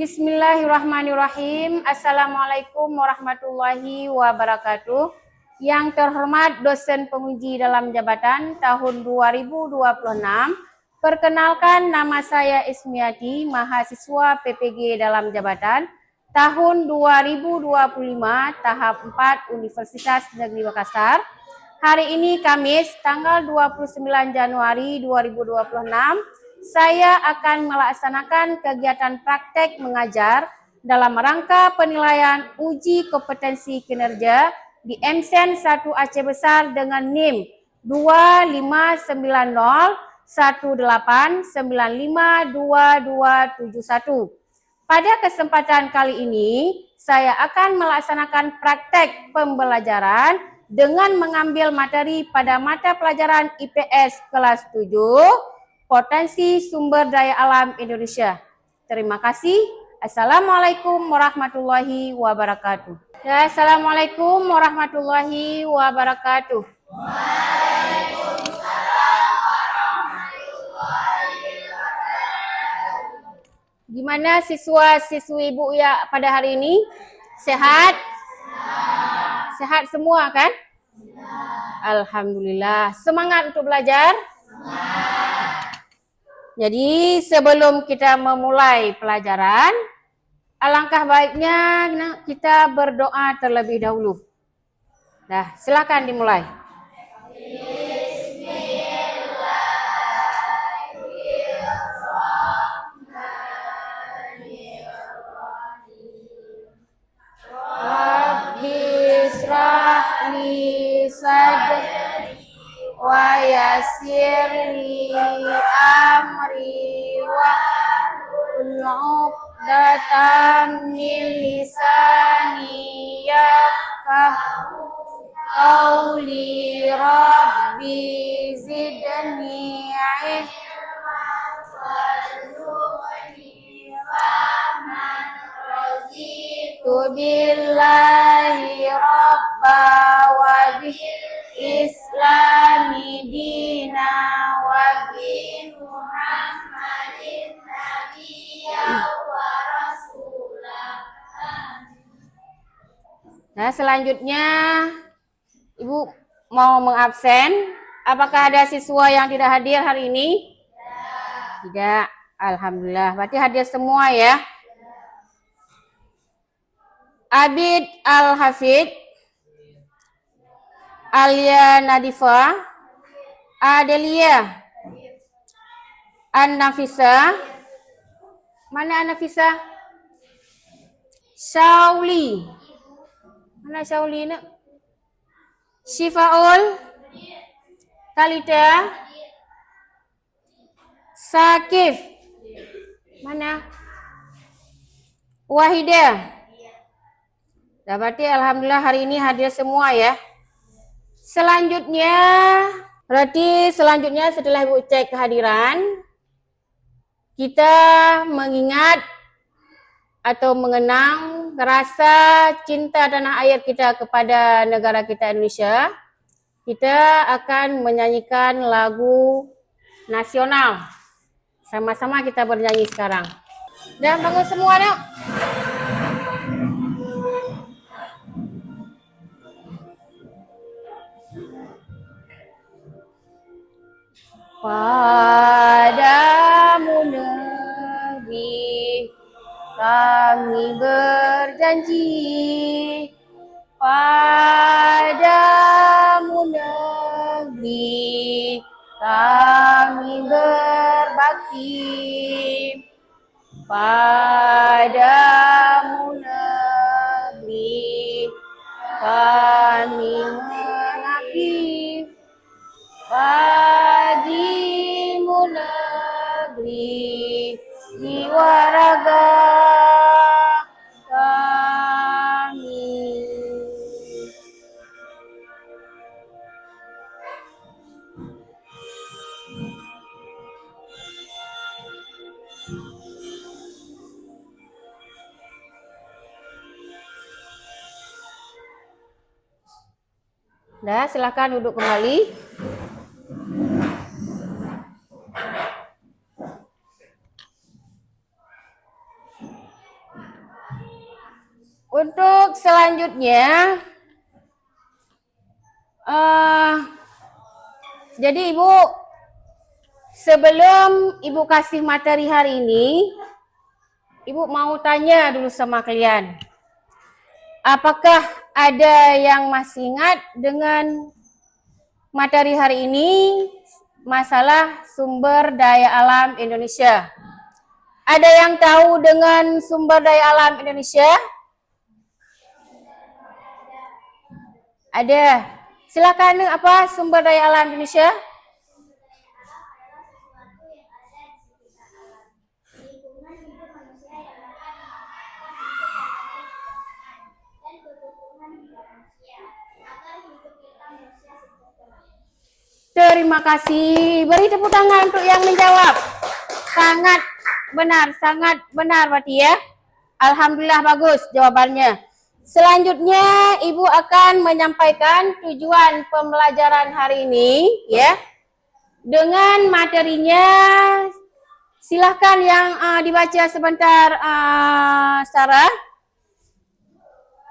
Bismillahirrahmanirrahim. Assalamualaikum warahmatullahi wabarakatuh. Yang terhormat dosen penguji dalam jabatan tahun 2026. Perkenalkan, nama saya Ismiati, mahasiswa PPG dalam jabatan tahun 2025 tahap 4 Universitas Negeri Makassar. Hari ini Kamis tanggal 29 Januari 2026. Saya akan melaksanakan kegiatan praktek mengajar dalam rangka penilaian uji kompetensi kinerja di MSen 1 Aceh Besar dengan NIM 259018952271. Pada kesempatan kali ini, saya akan melaksanakan praktek pembelajaran dengan mengambil materi pada mata pelajaran IPS kelas 7, Potensi Sumber Daya Alam Indonesia. Terima kasih. Assalamualaikum warahmatullahi wabarakatuh. Ya, Assalamualaikum warahmatullahi wabarakatuh. Waalaikumsalam warahmatullahi wabarakatuh. Gimana siswa-siswi Ibu ya pada hari ini? Sehat? Sehat semua kan? Alhamdulillah. Semangat untuk belajar? Jadi sebelum kita memulai pelajaran, alangkah baiknya kita berdoa terlebih dahulu. Nah, silakan dimulai. Bismillahirrahmanirrahim. Sadri wa yassirli amri wa uqdatam min lisani yafqahu qawli rabbi zidni ilman warzuqni rahman raditu billahi rabba wa Islami dina wa bi Muhammadin nabiyya wa rasulah. Nah, selanjutnya Ibu mau mengabsen. Apakah ada siswa yang tidak hadir hari ini? Tidak. Alhamdulillah. Berarti hadir semua ya. Abid Al-Hafid, Alia Nadifa, Adelia, An-Nafisa, mana An-Nafisa? Shauli, mana Shauli nak? Syifaul, Talita, Sakif, mana? Wahida. Dah, berarti alhamdulillah hari ini hadir semua ya. Selanjutnya setelah Ibu cek kehadiran, kita mengingat atau mengenang rasa cinta tanah air kita kepada negara kita Indonesia. Kita akan menyanyikan lagu nasional. Sama-sama kita bernyanyi sekarang. Dan bangun semua dong. Padamu negeri kami berjanji, padamu negeri kami berbakti, padamu negeri kami mengabdi, bagimu negeri jiwa raga kami. Nah, silakan duduk kembali. Untuk selanjutnya, jadi Ibu, sebelum Ibu kasih materi hari ini, Ibu mau tanya dulu sama kalian. Apakah ada yang masih ingat dengan materi hari ini, masalah sumber daya alam Indonesia? Ada yang tahu dengan sumber daya alam Indonesia? Ada. Silakan, apa sumber daya alam Indonesia? Terima kasih. Beri tepuk tangan untuk yang menjawab. Sangat benar berarti ya. Alhamdulillah bagus jawabannya. Selanjutnya Ibu akan menyampaikan tujuan pembelajaran hari ini ya. Dengan materinya silahkan yang dibaca sebentar, Sarah.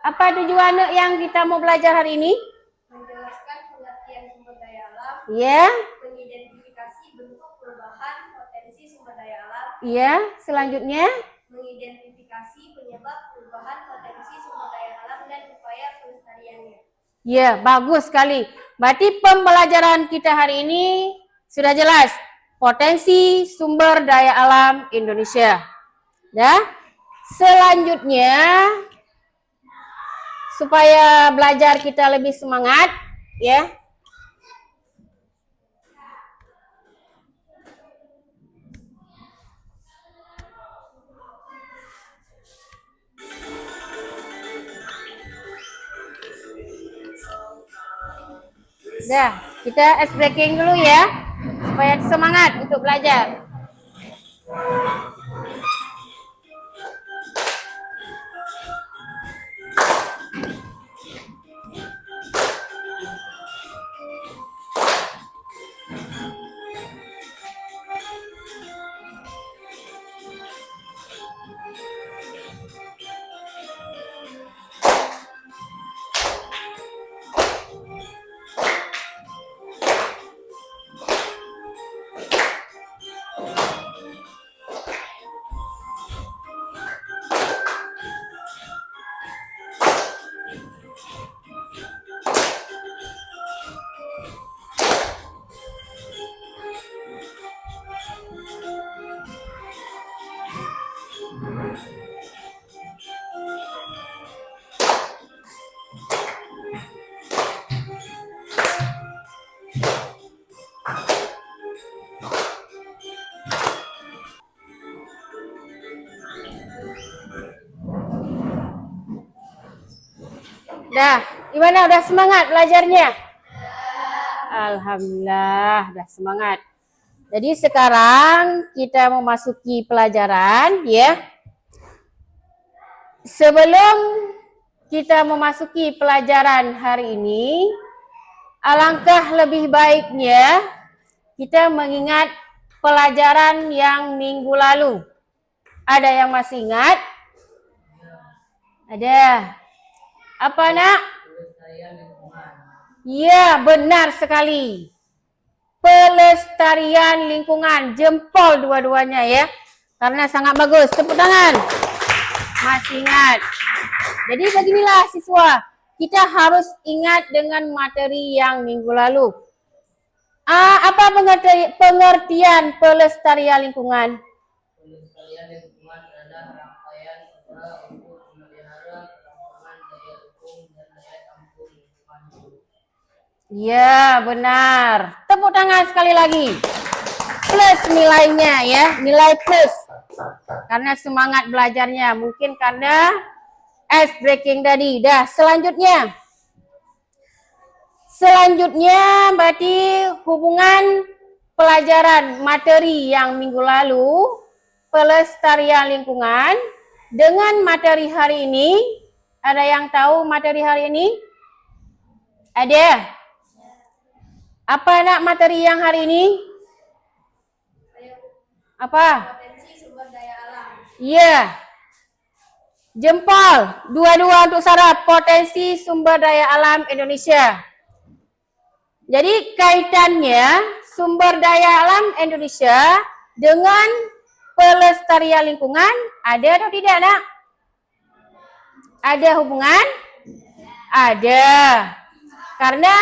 Apa tujuan yang kita mau belajar hari ini? Menjelaskan pengertian sumber daya alam. Ya. Mengidentifikasi bentuk perubahan potensi sumber daya alam. Ya, selanjutnya Mengidentifikasi penyebab perubahan potensi sumber daya alam dan upaya pelestariannya. Ya, bagus sekali. Berarti pembelajaran kita hari ini sudah jelas. Potensi sumber daya alam Indonesia. Ya. Selanjutnya, supaya belajar kita lebih semangat, ya. Dah, kita ice breaking dulu ya, supaya semangat untuk belajar. Dah, gimana? Udah semangat belajarnya? Alhamdulillah, udah semangat. Jadi sekarang kita memasuki pelajaran, ya. Sebelum kita memasuki pelajaran hari ini, alangkah lebih baiknya kita mengingat pelajaran yang minggu lalu. Ada yang masih ingat? Ada. Apa nak? Ya, benar sekali. Pelestarian lingkungan. Jempol dua-duanya ya. Karena sangat bagus. Tepuk tangan. Masih ingat. Jadi beginilah siswa. Kita harus ingat dengan materi yang minggu lalu. Apa pengertian pelestarian lingkungan? Pelestarian lingkungan adalah rangkaian usaha untuk memelihara kelangsungan daya dukung dan daya tampung lingkungan hidup. Ya, benar. Tepuk tangan sekali lagi. Plus nilainya ya, nilai plus. Karena semangat belajarnya, mungkin karena ice breaking tadi. Dah, selanjutnya. Selanjutnya berarti hubungan pelajaran materi yang minggu lalu, pelestarian lingkungan, dengan materi hari ini. Ada yang tahu materi hari ini? Ada? Apa nak materi yang hari ini? Apa? Potensi sumber daya alam. Iya. Jempol. Dua-dua untuk Sarah. Potensi sumber daya alam Indonesia. Jadi kaitannya sumber daya alam Indonesia dengan pelestarian lingkungan ada atau tidak, Nak? Ada hubungan? Ada. Karena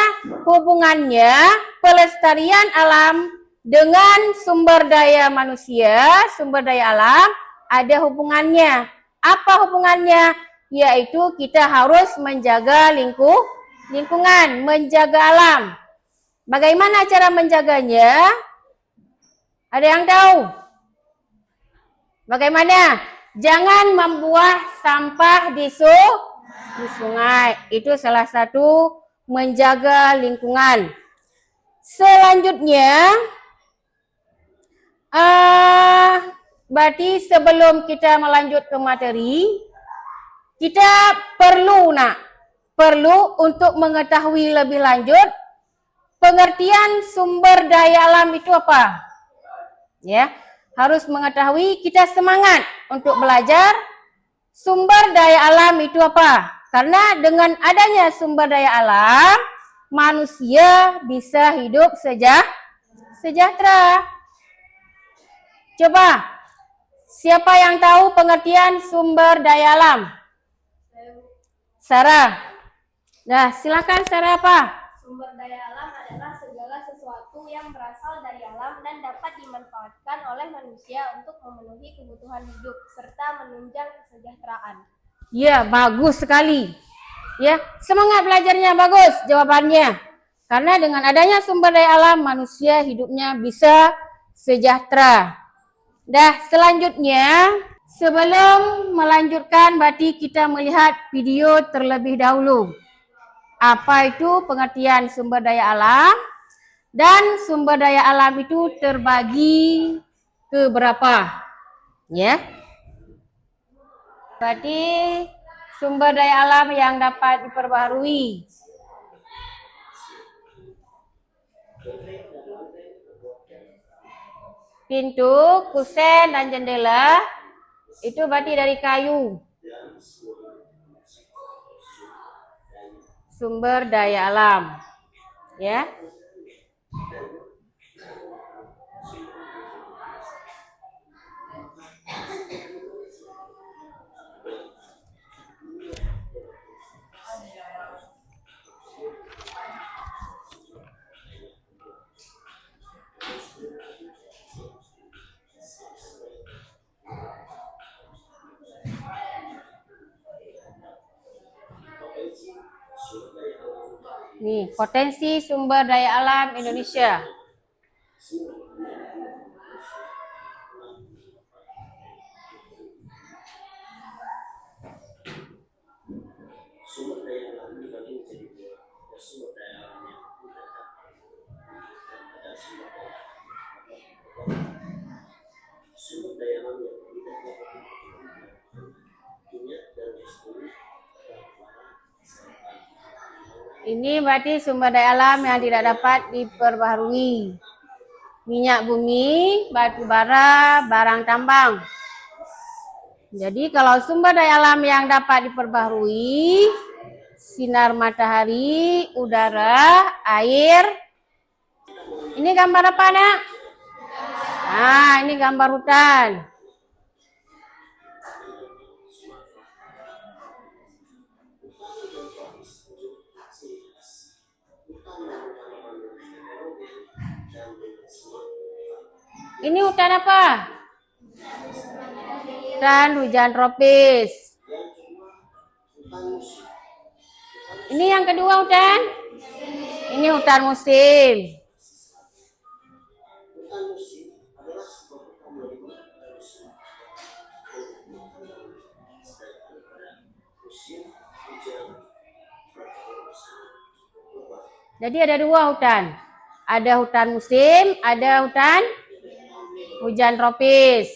hubungannya pelestarian alam dengan sumber daya manusia, sumber daya alam, ada hubungannya. Apa hubungannya? Yaitu kita harus menjaga lingkungan, menjaga alam. Bagaimana cara menjaganya? Ada yang tahu? Bagaimana? Jangan membuang sampah di sungai. Itu salah satu menjaga lingkungan. Selanjutnya, berarti sebelum kita melanjut ke materi, kita perlu untuk mengetahui lebih lanjut pengertian sumber daya alam itu apa. Ya, harus mengetahui, kita semangat untuk belajar sumber daya alam itu apa. Karena dengan adanya sumber daya alam, manusia bisa hidup sejahtera. Coba, siapa yang tahu pengertian sumber daya alam? Sarah. Nah, silakan Sarah apa? Sumber daya alam adalah segala sesuatu yang berasal dari alam dan dapat dimanfaatkan oleh manusia untuk memenuhi kebutuhan hidup serta menunjang kesejahteraan. Ya, bagus sekali. Ya, semangat belajarnya, bagus jawabannya. Karena dengan adanya sumber daya alam, manusia hidupnya bisa sejahtera. Dah, selanjutnya, sebelum melanjutkan, berarti kita melihat video terlebih dahulu. Apa itu pengertian sumber daya alam? Dan sumber daya alam itu terbagi ke berapa? Ya. Berarti sumber daya alam yang dapat diperbaharui. Pintu, kusen, dan jendela itu berarti dari kayu. Sumber daya alam. Ya. Nih, potensi sumber daya alam Indonesia. Ini berarti sumber daya alam yang tidak dapat diperbaharui. Minyak bumi, batu bara, barang tambang. Jadi kalau sumber daya alam yang dapat diperbaharui, sinar matahari, udara, air. Ini gambar apa, Nak? Nah, ini gambar hutan. Ini hutan apa? Hutan hujan tropis. Ini yang kedua hutan? Ini hutan musim. Jadi ada dua hutan. Ada hutan musim, ada hutan hujan tropis.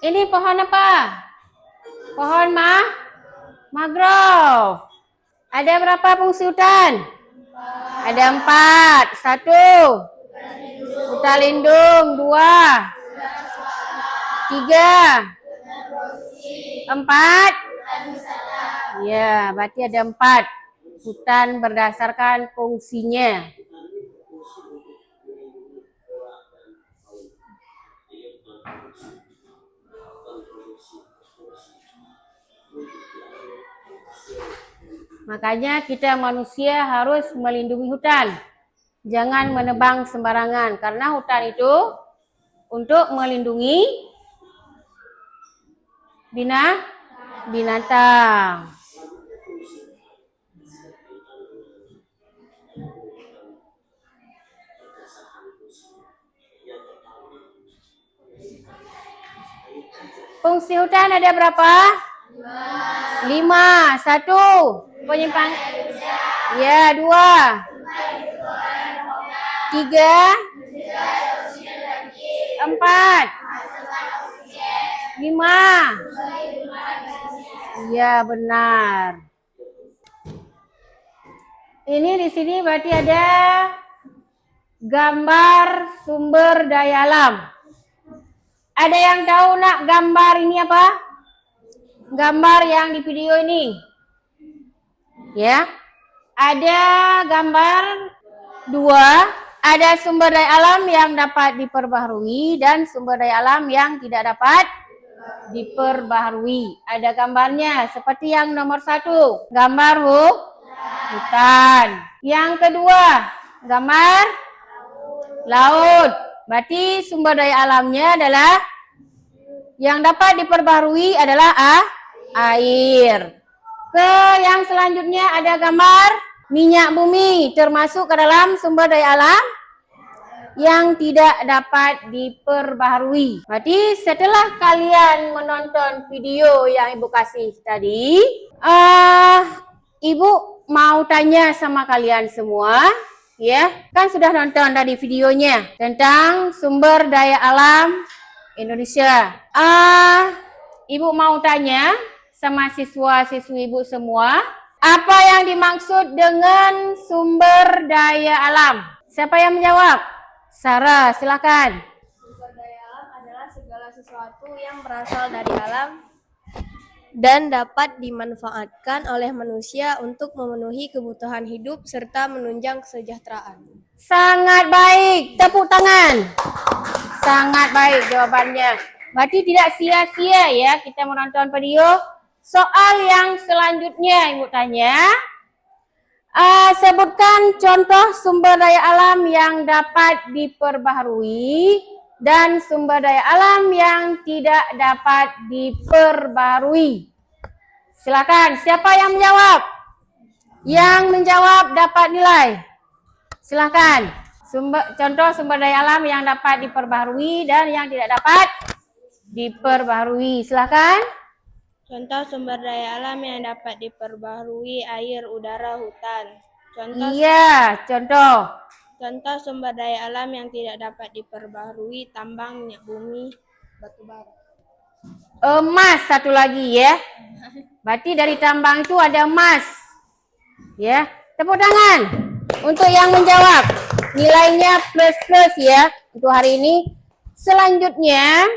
Ini pohon apa? Pohon mangrove. Ada berapa fungsi hutan? Ada 4. 1, hutan lindung. 2, 3, 4. Ya, berarti ada 4. Hutan berdasarkan fungsinya. Makanya kita manusia harus melindungi hutan. Jangan menebang sembarangan, karena hutan itu untuk melindungi binatang. Fungsi hutan ada berapa? 5. 1. Penyimpan. Ya, 2. 3. 4. 5. Ya, benar. Ini di sini berarti ada gambar sumber daya alam. Ada yang tahu nak gambar ini apa? Gambar yang di video ini. Ya. Ada gambar 2, ada sumber daya alam yang dapat diperbaharui dan sumber daya alam yang tidak dapat diperbaharui. Ada gambarnya seperti yang nomor 1, gambar hutan. Yang kedua, gambar laut. Berarti sumber daya alamnya adalah yang dapat diperbaharui adalah air. Yang selanjutnya ada gambar minyak bumi, termasuk ke dalam sumber daya alam yang tidak dapat diperbaharui. Berarti setelah kalian menonton video yang Ibu kasih tadi, Ibu mau tanya sama kalian semua, ya, kan sudah nonton tadi videonya tentang sumber daya alam Indonesia. Ibu mau tanya sama siswa-siswi Ibu semua, apa yang dimaksud dengan sumber daya alam? Siapa yang menjawab? Sarah, silakan. Sumber daya alam adalah segala sesuatu yang berasal dari alam dan dapat dimanfaatkan oleh manusia untuk memenuhi kebutuhan hidup serta menunjang kesejahteraan. Sangat baik, tepuk tangan. Sangat baik jawabannya. Berarti tidak sia-sia ya kita menonton video. Soal yang selanjutnya Ibu tanya, sebutkan contoh sumber daya alam yang dapat diperbaharui dan sumber daya alam yang tidak dapat diperbaharui. Silakan, siapa yang menjawab? Yang menjawab dapat nilai. Silakan, contoh sumber daya alam yang dapat diperbaharui dan yang tidak dapat diperbaharui. Silakan. Contoh sumber daya alam yang dapat diperbaharui air, udara, hutan. Contoh sumber daya alam yang tidak dapat diperbaharui tambang, minyak bumi, batu bara. Emas satu lagi ya. Berarti dari tambang itu ada emas. Ya, tepuk tangan untuk yang menjawab. Nilainya plus ya untuk hari ini. Selanjutnya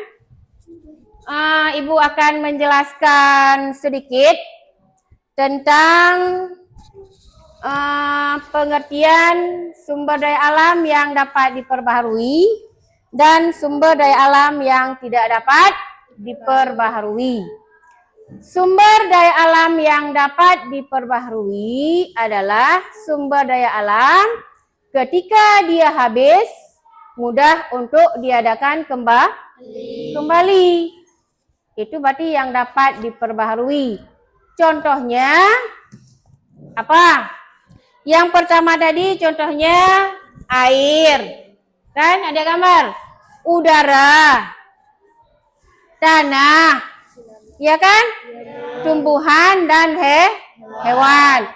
Ibu akan menjelaskan sedikit tentang pengertian sumber daya alam yang dapat diperbaharui dan sumber daya alam yang tidak dapat diperbaharui. Sumber daya alam yang dapat diperbaharui adalah sumber daya alam ketika dia habis mudah untuk diadakan kembali. Itu berarti yang dapat diperbaharui. Contohnya apa? Yang pertama tadi contohnya air. Kan ada gambar. Udara. Tanah. Ya kan? Tumbuhan dan hewan.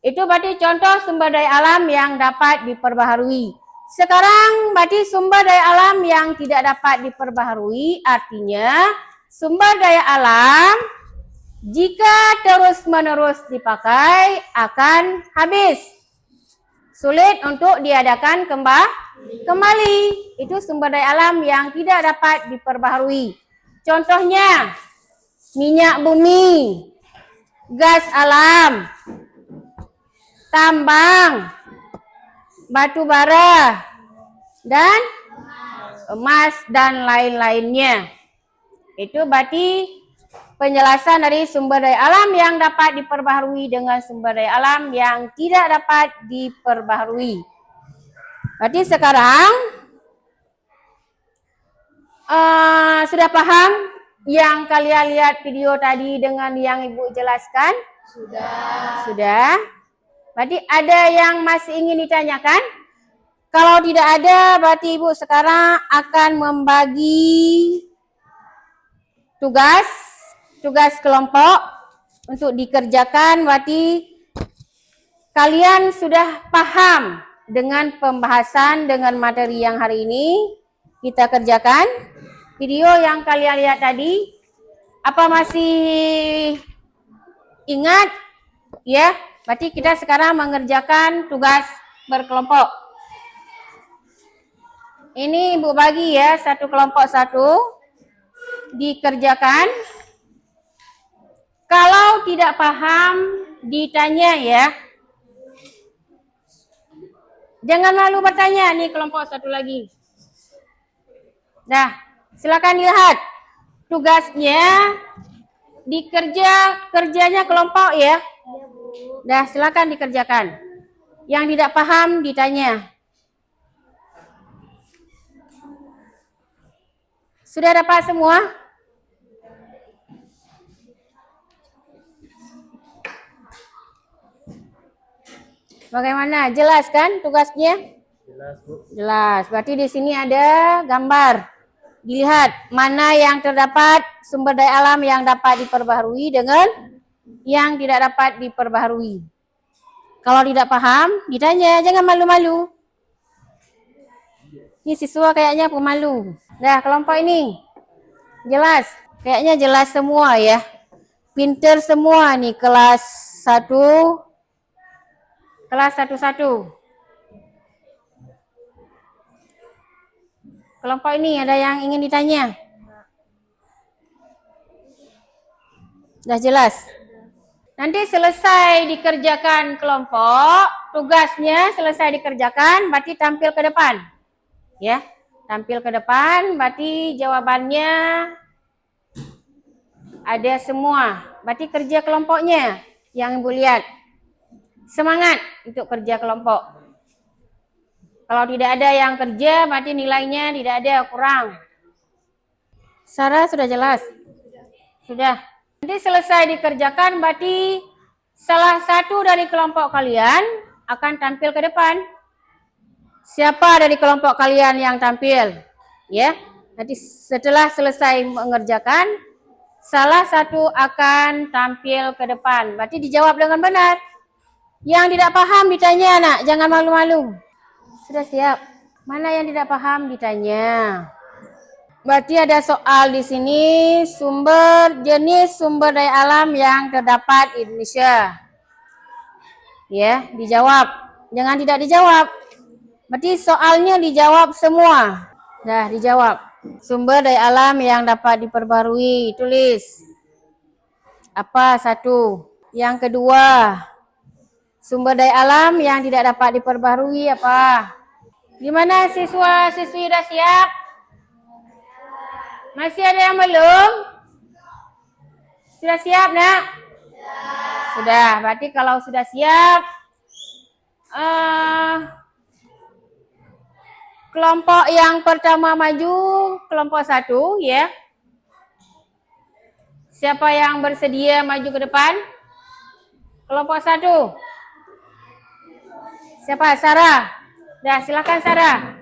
Itu berarti contoh sumber daya alam yang dapat diperbaharui. Sekarang berarti sumber daya alam yang tidak dapat diperbaharui artinya sumber daya alam jika terus-menerus dipakai akan habis. Sulit untuk diadakan kembali. Itu sumber daya alam yang tidak dapat diperbaharui. Contohnya, minyak bumi, gas alam, tambang, batu bara, dan emas dan lain-lainnya. Itu berarti penjelasan dari sumber daya alam yang dapat diperbaharui dengan sumber daya alam yang tidak dapat diperbaharui. Berarti sekarang sudah paham yang kalian lihat video tadi dengan yang Ibu jelaskan? Sudah. Berarti ada yang masih ingin ditanyakan? Kalau tidak ada, berarti Ibu sekarang akan membagi tugas kelompok untuk dikerjakan. Berarti kalian sudah paham dengan pembahasan dengan materi yang hari ini kita kerjakan. Video yang kalian lihat tadi, apa masih ingat? Ya, berarti kita sekarang mengerjakan tugas berkelompok. Ini Ibu bagi ya, satu kelompok satu dikerjakan. Kalau tidak paham ditanya ya. Jangan malu bertanya nih kelompok satu lagi. Nah, silakan dilihat tugasnya kerjanya kelompok ya. Dah, silakan dikerjakan. Yang tidak paham ditanya. Sudah dapat semua? Bagaimana? Jelas kan tugasnya? Jelas, Bu. Jelas. Berarti di sini ada gambar. Dilihat mana yang terdapat sumber daya alam yang dapat diperbaharui dengan yang tidak dapat diperbaharui. Kalau tidak paham, ditanya, jangan malu-malu. Ini siswa kayaknya pemalu. Nah, kelompok ini jelas. Kayaknya jelas semua ya. Pinter semua nih kelas 1. Kelas 1-1. Kelompok ini ada yang ingin ditanya? Sudah jelas? Nanti selesai dikerjakan kelompok, tugasnya selesai dikerjakan, berarti tampil ke depan. Ya, tampil ke depan, berarti jawabannya ada semua. Berarti kerja kelompoknya yang Ibu lihat. Semangat untuk kerja kelompok. Kalau tidak ada yang kerja, berarti nilainya tidak ada, kurang. Sarah sudah jelas? Sudah. Nanti selesai dikerjakan, berarti salah satu dari kelompok kalian akan tampil ke depan. Siapa dari kelompok kalian yang tampil? Ya, nanti setelah selesai mengerjakan, salah satu akan tampil ke depan. Berarti dijawab dengan benar. Yang tidak paham ditanya, nak, jangan malu-malu. Sudah siap? Mana yang tidak paham ditanya. Berarti ada soal di sini, jenis sumber daya alam yang terdapat di Indonesia. Ya, dijawab. Jangan tidak dijawab. Berarti soalnya dijawab semua. Dah dijawab. Sumber daya alam yang dapat diperbarui, tulis. Apa satu? Yang kedua, sumber daya alam yang tidak dapat diperbarui apa? Gimana siswa-siswi sudah siap? Masih ada yang belum? Sudah siap, nak? Sudah. Berarti kalau sudah siap, kelompok yang pertama maju, kelompok 1, ya. Siapa yang bersedia maju ke depan? Kelompok 1. Siapa? Sarah. Dah, silakan Sarah.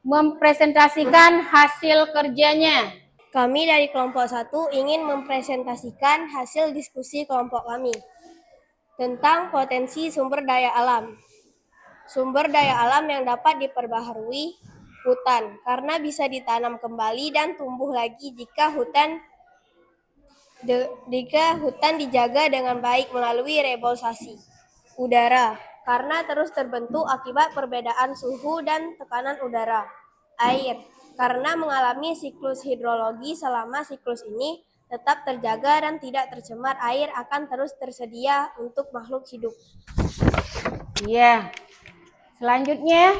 Mempresentasikan hasil kerjanya. Kami dari kelompok 1 ingin mempresentasikan hasil diskusi kelompok kami tentang potensi sumber daya alam. Sumber daya alam yang dapat diperbaharui, hutan, karena bisa ditanam kembali dan tumbuh lagi jika hutan dijaga dengan baik melalui reboisasi. Udara, karena terus terbentuk akibat perbedaan suhu dan tekanan udara. Air, karena mengalami siklus hidrologi. Selama siklus ini tetap terjaga dan tidak tercemar, air akan terus tersedia untuk makhluk hidup. Iya. Selanjutnya,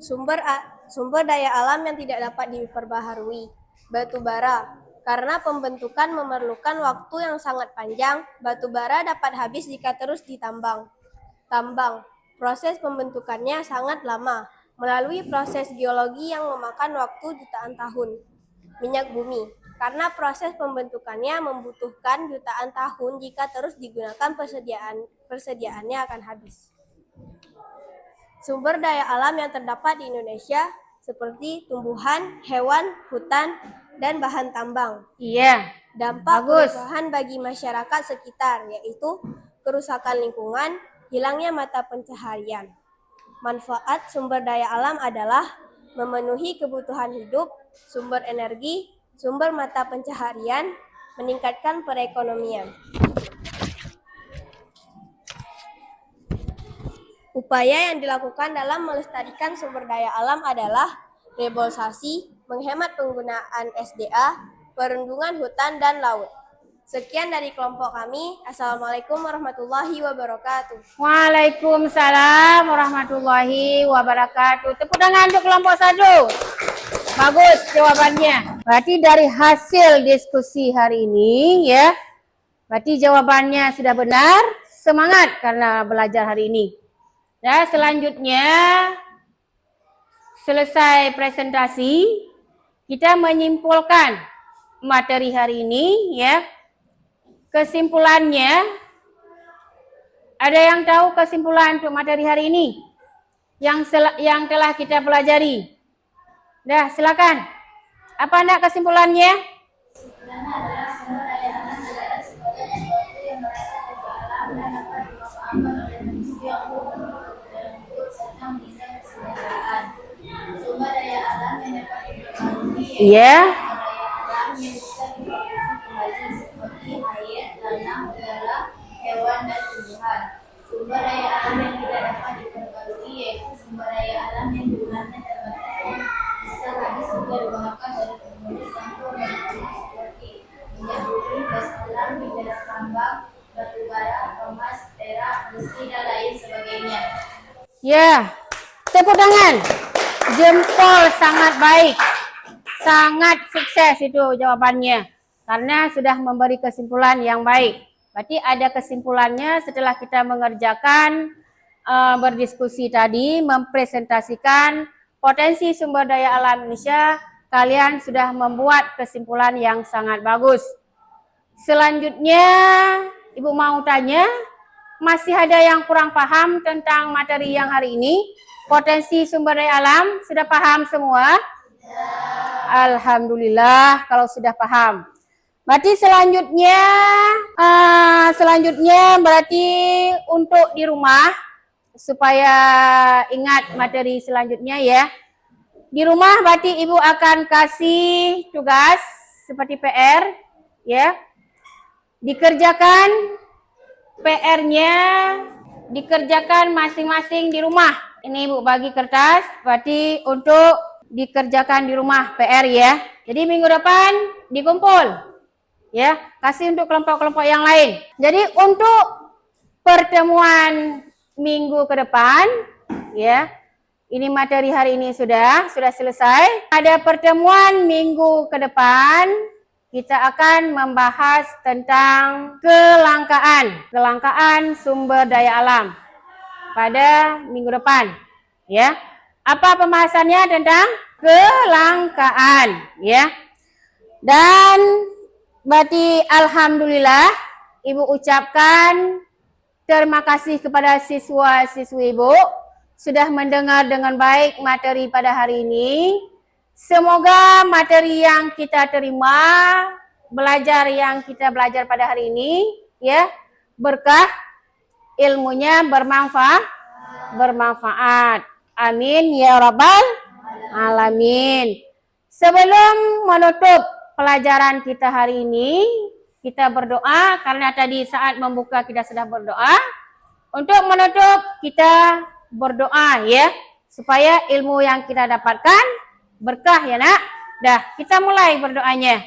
Sumber daya alam yang tidak dapat diperbaharui. Batu bara. Karena pembentukan memerlukan waktu yang sangat panjang, batu bara dapat habis jika terus ditambang. Tambang. Proses pembentukannya sangat lama, melalui proses geologi yang memakan waktu jutaan tahun. Minyak bumi. Karena proses pembentukannya membutuhkan jutaan tahun, jika terus digunakan persediaannya akan habis. Sumber daya alam yang terdapat di Indonesia seperti tumbuhan, hewan, hutan, dan bahan tambang. iya. Dampak Bagus. perubahan bagi masyarakat sekitar, yaitu kerusakan lingkungan, hilangnya mata pencaharian. Manfaat sumber daya alam adalah memenuhi kebutuhan hidup, sumber energi, sumber mata pencaharian, meningkatkan perekonomian. Upaya yang dilakukan dalam melestarikan sumber daya alam adalah reboisasi, menghemat penggunaan SDA, perlindungan hutan dan laut. Sekian dari kelompok kami. Assalamualaikum warahmatullahi wabarakatuh. Waalaikumsalam warahmatullahi wabarakatuh. Tepuk tangan untuk kelompok 1. Bagus jawabannya. Berarti dari hasil diskusi hari ini ya, berarti jawabannya sudah benar. Semangat karena belajar hari ini. Ya, selanjutnya selesai presentasi, kita menyimpulkan materi hari ini ya. Kesimpulannya, ada yang tahu kesimpulan untuk materi hari ini yang telah kita pelajari? Dah, silakan. Apa nak kesimpulannya? Kesimpulannya adalah sumber daya alam adalah sebagai sesuatu yang berasal dari alam dan dapat dimanfaatkan oleh manusia untuk dalam hidup serta mendesain kesejahteraan. Sumber daya alam yang dapat diperbarui Iya. sumber daya alam yang bisa diproduksi kembali seperti air, tanah, udara, hewan, dan tumbuhan. Sumber daya alam yang tidak dapat diperbarui yaitu sumber daya alam yang jumlahnya terbatas dan bisa habis jika digunakan oleh teknologi campur dan seperti minyak bumi, gas alam, mineral tambang, batu bara, emas, perak, besi, dan lain sebagainya. Ya, tepuk tangan. Jempol sangat baik. Sangat sukses itu jawabannya. Karena sudah memberi kesimpulan yang baik. Berarti ada kesimpulannya setelah kita mengerjakan berdiskusi tadi, mempresentasikan potensi sumber daya alam Indonesia, kalian sudah membuat kesimpulan yang sangat bagus. Selanjutnya, Ibu mau tanya, masih ada yang kurang paham tentang materi yang hari ini? Potensi sumber daya alam, sudah paham semua? Alhamdulillah kalau sudah paham. Berarti selanjutnya berarti untuk di rumah, supaya ingat materi selanjutnya ya. Di rumah berarti Ibu akan kasih tugas seperti PR ya. Dikerjakan PR-nya, dikerjakan masing-masing di rumah. Ini Ibu bagi kertas, berarti untuk dikerjakan di rumah PR ya. Jadi minggu depan dikumpul ya, kasih untuk kelompok-kelompok yang lain. Jadi untuk pertemuan minggu ke depan ya, ini materi hari ini sudah selesai. Ada pertemuan minggu ke depan, kita akan membahas tentang kelangkaan sumber daya alam pada minggu depan ya. Apa pembahasannya tentang kelangkaan ya. Dan berarti alhamdulillah Ibu ucapkan terima kasih kepada siswa-siswi Ibu sudah mendengar dengan baik materi pada hari ini. Semoga materi yang kita terima, belajar yang kita belajar pada hari ini ya, berkah, ilmunya bermanfaat. Amin ya rabbal alamin. Sebelum menutup pelajaran kita hari ini, kita berdoa karena tadi saat membuka kita sudah berdoa. Untuk menutup kita berdoa ya, supaya ilmu yang kita dapatkan berkah ya nak. Dah, kita mulai berdoanya.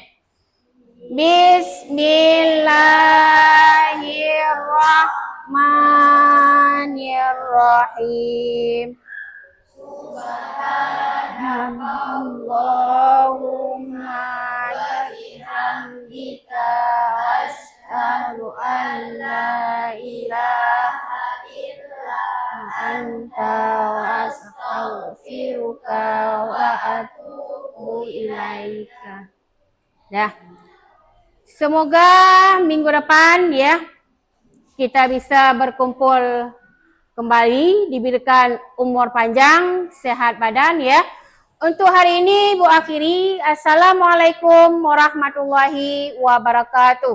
Bismillahirrahmanirrahim. Subhanallahumma wa bihamdika asyhadu an la ilaha illa anta astaghfiruka wa atubu ilaika. Dah. Semoga minggu depan ya kita bisa berkumpul kembali, diberikan umur panjang, sehat badan ya. Untuk hari ini Bu akhiri. Assalamualaikum warahmatullahi wabarakatuh.